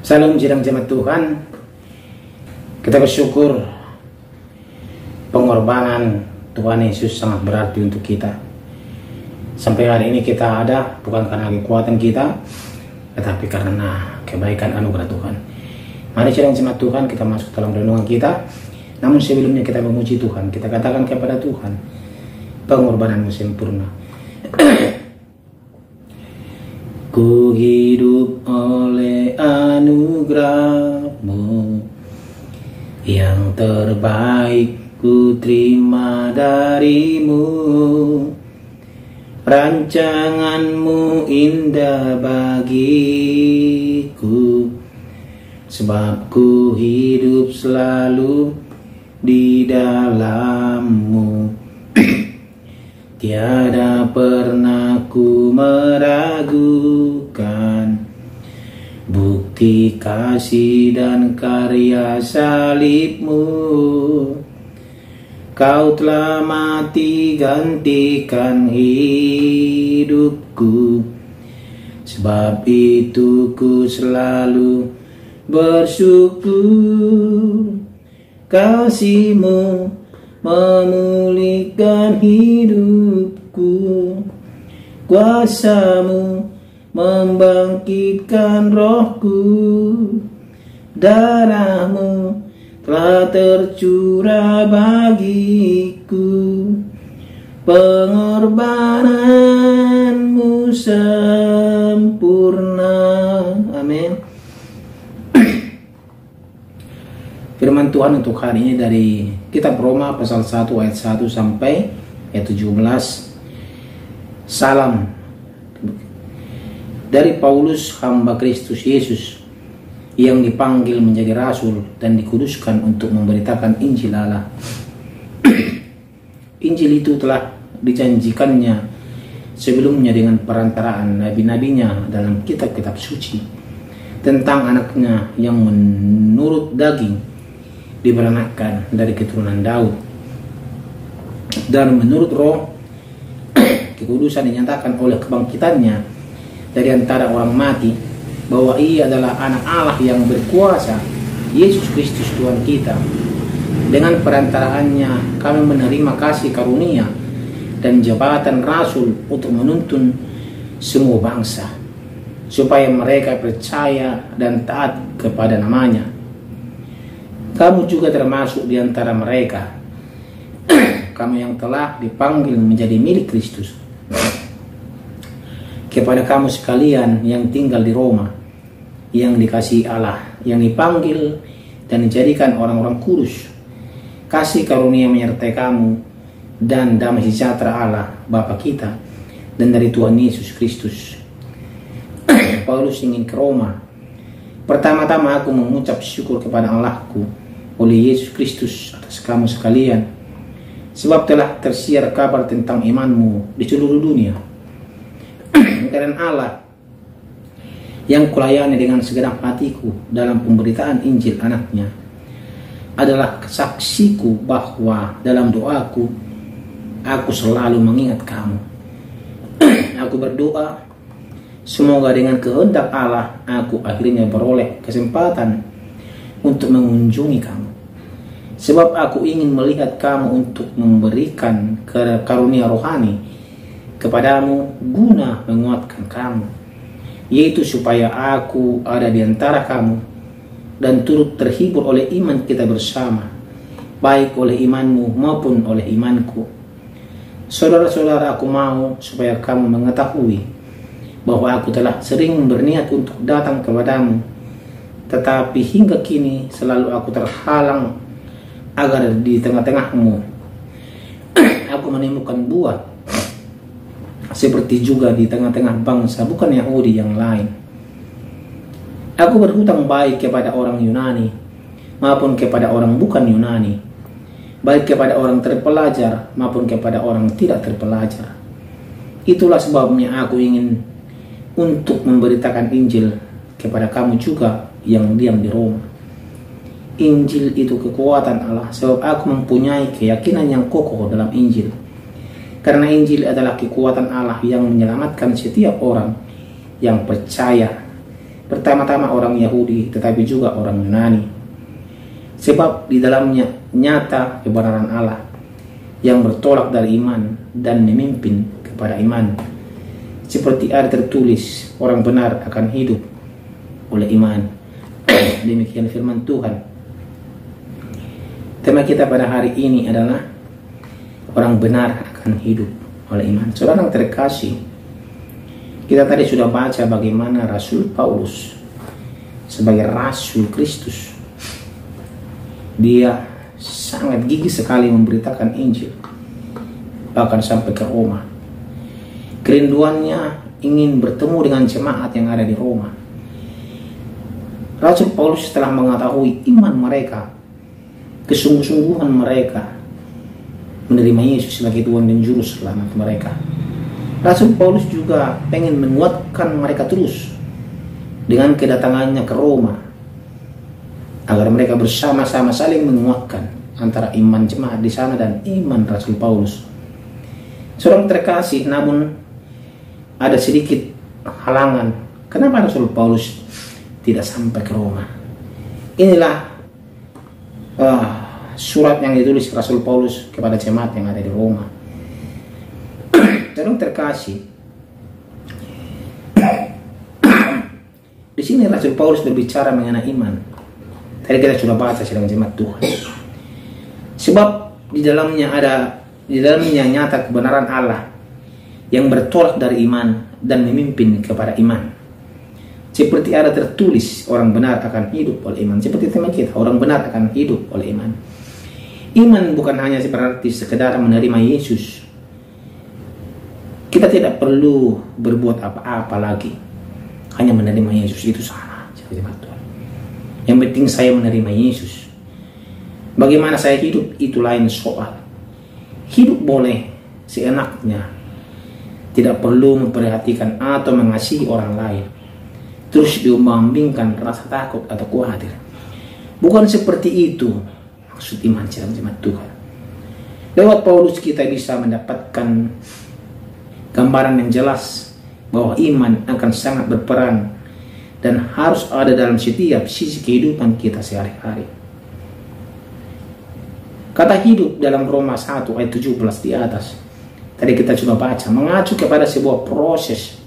Salam sidang jemaat Tuhan. Kita bersyukur pengorbanan Tuhan Yesus sangat berarti untuk kita. Sampai hari ini kita ada bukan karena kekuatan kita, tetapi karena kebaikan anugerah Tuhan. Mari sidang jemaat Tuhan, kita masuk dalam renungan kita. Namun sebelumnya kita memuji Tuhan, kita katakan kepada Tuhan, pengorbananmu sempurna. Ku hidup oleh anugerah-Mu, yang terbaik ku terima dari-Mu. Rancangan-Mu indah bagiku, sebab ku hidup selalu di dalam-Mu. Tiada pernah ku meragukan bukti kasih dan karya salib-Mu. Kau telah mati gantikan hidupku, sebab itu ku selalu bersyukur. Kasih-Mu memulihkan hidupku, kuasa-Mu membangkitkan rohku. Darah-Mu telah tercurah bagiku, pengorbanan-Mu sempurna. Amin. Firman Tuhan untuk hari ini dari kitab Roma pasal 1 ayat 1 sampai ayat 17. Salam dari Paulus, hamba Kristus Yesus, yang dipanggil menjadi rasul dan dikuduskan untuk memberitakan Injil Allah. Injil itu telah dijanjikannya sebelumnya dengan perantaraan nabi-nabinya dalam kitab-kitab suci tentang anaknya yang menurut daging diberanakan dari keturunan Daud, dan menurut roh kekudusan dinyatakan oleh kebangkitannya dari antara orang mati, bahwa ia adalah anak Allah yang berkuasa, Yesus Kristus Tuhan kita. Dengan perantaraannya kami menerima kasih karunia dan jabatan rasul untuk menuntun semua bangsa, supaya mereka percaya dan taat kepada namanya. Kamu juga termasuk di antara mereka, kamu yang telah dipanggil menjadi milik Kristus. Kepada kamu sekalian yang tinggal di Roma, yang dikasihi Allah, yang dipanggil dan dijadikan orang-orang kudus, kasih karunia menyertai kamu dan damai sejahtera Allah Bapa kita dan dari Tuhan Yesus Kristus. Paulus ingin ke Roma. Pertama-tama aku mengucap syukur kepada Allahku oleh Yesus Kristus atas kamu sekalian, sebab telah tersiar kabar tentang imanmu di seluruh dunia. Karena Allah yang kulayani dengan segenap hatiku dalam pemberitaan Injil anaknya adalah kesaksiku bahwa dalam doaku aku selalu mengingat kamu. Aku berdoa semoga dengan kehendak Allah aku akhirnya beroleh kesempatan untuk mengunjungi kamu, sebab aku ingin melihat kamu untuk memberikan karunia rohani kepadamu guna menguatkan kamu, yaitu supaya aku ada di antara kamu dan turut terhibur oleh iman kita bersama, baik oleh imanmu maupun oleh imanku. Saudara-saudara, aku mau supaya kamu mengetahui bahwa aku telah sering berniat untuk datang kepadamu, tetapi hingga kini selalu aku terhalang agar di tengah-tengahmu aku menemukan buah, seperti juga di tengah-tengah bangsa bukan Yahudi yang lain. Aku berhutang baik kepada orang Yunani maupun kepada orang bukan Yunani, baik kepada orang terpelajar maupun kepada orang tidak terpelajar. Itulah sebabnya aku ingin untuk memberitakan Injil kepada kamu juga yang diam di Roma. Injil itu kekuatan Allah, sebab aku mempunyai keyakinan yang kokoh dalam Injil. Karena Injil adalah kekuatan Allah yang menyelamatkan setiap orang yang percaya, pertama-tama orang Yahudi tetapi juga orang Yunani. Sebab di dalamnya nyata kebenaran Allah yang bertolak dari iman dan memimpin kepada iman. Seperti ada tertulis, orang benar akan hidup oleh iman. Demikian firman Tuhan. Tema kita pada hari ini adalah orang benar akan hidup oleh iman. Saudara yang terkasih, kita tadi sudah baca bagaimana Rasul Paulus sebagai Rasul Kristus, dia sangat gigih sekali memberitakan Injil, bahkan sampai ke Roma. Kerinduannya ingin bertemu dengan jemaat yang ada di Roma. Rasul Paulus telah mengetahui iman mereka, kesungguh-sungguhan mereka menerima Yesus sebagai Tuhan dan Juru Selamat mereka. Rasul Paulus juga pengen menguatkan mereka terus dengan kedatangannya ke Roma, agar mereka bersama-sama saling menguatkan antara iman jemaat di sana dan iman Rasul Paulus. Seorang terkasih, namun ada sedikit halangan. Kenapa Rasul Paulus tidak sampai ke Roma? Inilah surat yang ditulis Rasul Paulus kepada jemaat yang ada di Roma. Seorang terkasih, di sini Rasul Paulus berbicara mengenai iman. Tadi kita sudah baca sedang jemaat Tuhan. Sebab di dalamnya nyata kebenaran Allah yang bertolak dari iman dan memimpin kepada iman. Seperti ada tertulis, orang benar akan hidup oleh iman. Seperti tema kita, orang benar akan hidup oleh iman. Iman bukan hanya berarti sekedar menerima Yesus. Kita tidak perlu berbuat apa-apa lagi, hanya menerima Yesus itu saja. Yang penting saya menerima Yesus. Bagaimana saya hidup itu lain soal. Hidup boleh seenaknya, tidak perlu memperhatikan atau mengasihi orang lain, terus diombang-ambingkan rasa takut atau khawatir. Bukan seperti itu maksud iman jemaat Tuhan. Lewat Paulus kita bisa mendapatkan gambaran yang jelas bahwa iman akan sangat berperan dan harus ada dalam setiap sisi kehidupan kita sehari-hari. Kata hidup dalam Roma 1 ayat 17 di atas, tadi kita sudah baca, mengacu kepada sebuah proses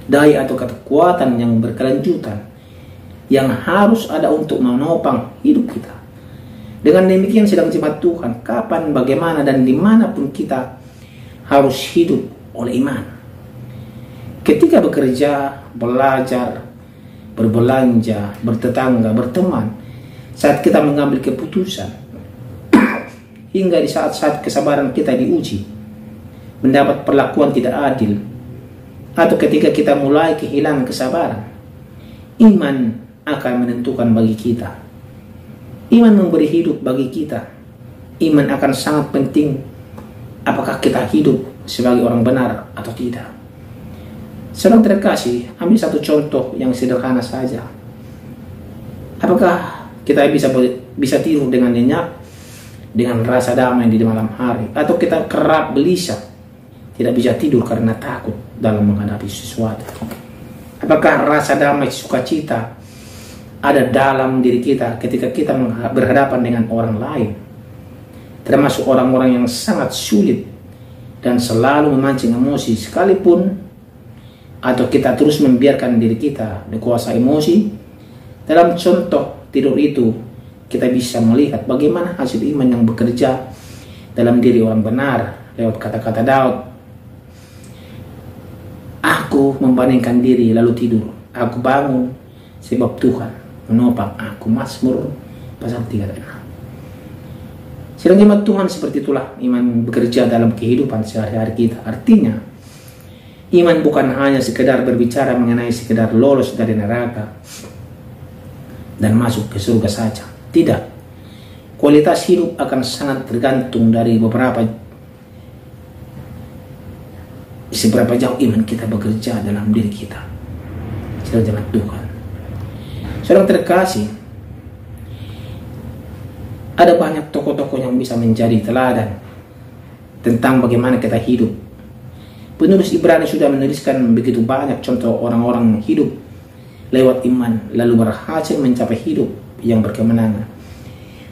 daya atau kekuatan yang berkelanjutan yang harus ada untuk menopang hidup kita. Dengan demikian sedang jemaat Tuhan, kapan, bagaimana, dan dimanapun kita harus hidup oleh iman. Ketika bekerja, belajar, berbelanja, bertetangga, berteman, saat kita mengambil keputusan, hingga di saat-saat kesabaran kita diuji, mendapat perlakuan tidak adil, atau ketika kita mulai kehilangan kesabaran, iman akan menentukan bagi kita. Iman memberi hidup bagi kita. Iman akan sangat penting apakah kita hidup sebagai orang benar atau tidak. Saudara terkasih, ambil satu contoh yang sederhana saja. Apakah kita bisa tidur dengan nyenyak, dengan rasa damai di malam hari, atau kita kerap gelisah, tidak bisa tidur karena takut dalam menghadapi sesuatu? Apakah rasa damai, sukacita ada dalam diri kita ketika kita berhadapan dengan orang lain, termasuk orang-orang yang sangat sulit dan selalu memancing emosi sekalipun, atau kita terus membiarkan diri kita dikuasai emosi? Dalam contoh tidur itu, kita bisa melihat bagaimana hasil iman yang bekerja dalam diri orang benar lewat kata-kata Daud. Aku membandingkan diri lalu tidur, aku bangun sebab Tuhan menopang aku. Mazmur pasal 36. Sedang jemaat Tuhan, seperti itulah iman bekerja dalam kehidupan sehari-hari kita. Artinya, iman bukan hanya sekedar berbicara mengenai sekedar lolos dari neraka dan masuk ke surga saja. Tidak. Kualitas hidup akan sangat tergantung dari seberapa jauh iman kita bekerja dalam diri kita. Sedang jemaat Tuhan, saudara terkasih, ada banyak tokoh-tokoh yang bisa menjadi teladan tentang bagaimana kita hidup. Penulis Ibrani sudah menuliskan begitu banyak contoh orang-orang hidup lewat iman, lalu berhasil mencapai hidup yang berkemenangan.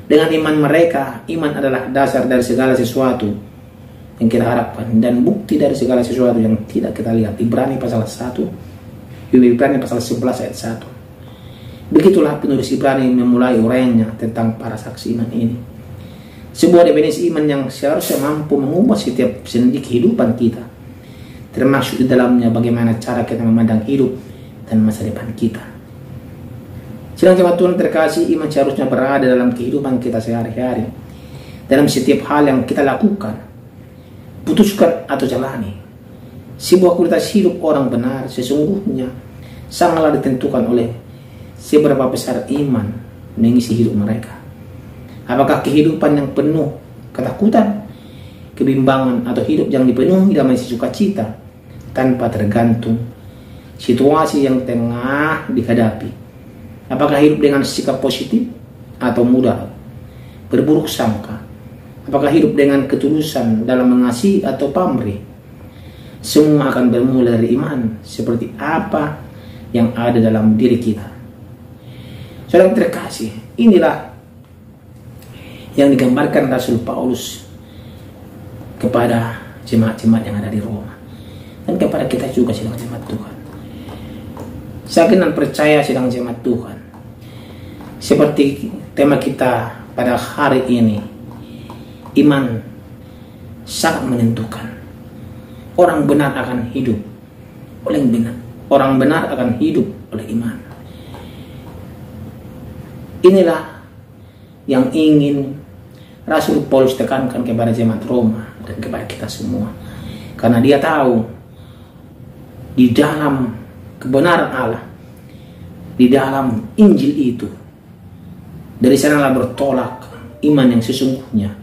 Dengan iman mereka, iman adalah dasar dari segala sesuatu yang kita harapkan dan bukti dari segala sesuatu yang tidak kita lihat. Ibrani pasal 1, Ibrani pasal 11 ayat 1. Begitulah penulis Ibrani memulai uraiannya tentang para saksi iman ini. Sebuah definisi iman yang seharusnya mampu mengubah setiap sendi kehidupan kita, termasuk di dalamnya bagaimana cara kita memandang hidup dan masa depan kita. Sidang jemaat Tuhan terkasih, iman seharusnya berada dalam kehidupan kita sehari-hari, dalam setiap hal yang kita lakukan, putuskan atau jalani. Sebuah kualitas hidup orang benar sesungguhnya sangatlah ditentukan oleh seberapa besar iman mengisi hidup mereka. Apakah kehidupan yang penuh ketakutan, kebimbangan, atau hidup yang dipenuhi damai sukacita tanpa tergantung situasi yang tengah dihadapi? Apakah hidup dengan sikap positif atau mudah berburuk sangka? Apakah hidup dengan ketulusan dalam mengasihi atau pamrih? Semua akan bermula dari iman seperti apa yang ada dalam diri kita. Saudara terkasih, inilah yang digambarkan Rasul Paulus kepada jemaat-jemaat yang ada di Roma dan kepada kita juga sidang jemaat Tuhan. Saya kenal percaya sidang jemaat Tuhan, seperti tema kita pada hari ini, iman sangat menentukan. Orang benar akan hidup oleh benar. Orang benar akan hidup oleh iman. Inilah yang ingin Rasul Paulus tekankan kepada jemaat Roma dan kepada kita semua. Karena dia tahu di dalam kebenaran Allah, di dalam Injil itu, dari sanalah bertolak iman yang sesungguhnya,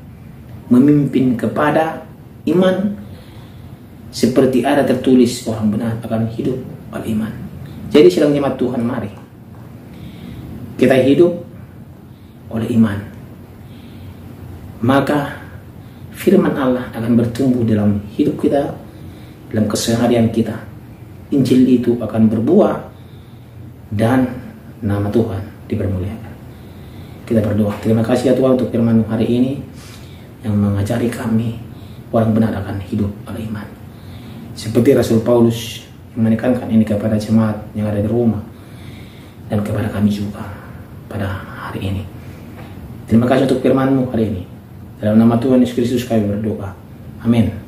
memimpin kepada iman seperti ada tertulis, orang benar akan hidup oleh iman. Jadi sidang jemaat Tuhan, mari kita hidup oleh iman, maka firman Allah akan bertumbuh dalam hidup kita, dalam keseharian kita. Injil itu akan berbuah dan nama Tuhan dipermuliakan. Kita berdoa. Terima kasih ya Tuhan untuk firman hari ini yang mengajari kami orang benar akan hidup oleh iman. Seperti Rasul Paulus yang menekankan ini kepada jemaat yang ada di Roma dan kepada kami juga pada hari ini. Terima kasih untuk firman-Mu hari ini. Dalam nama Tuhan Yesus Kristus kami berdoa. Amin.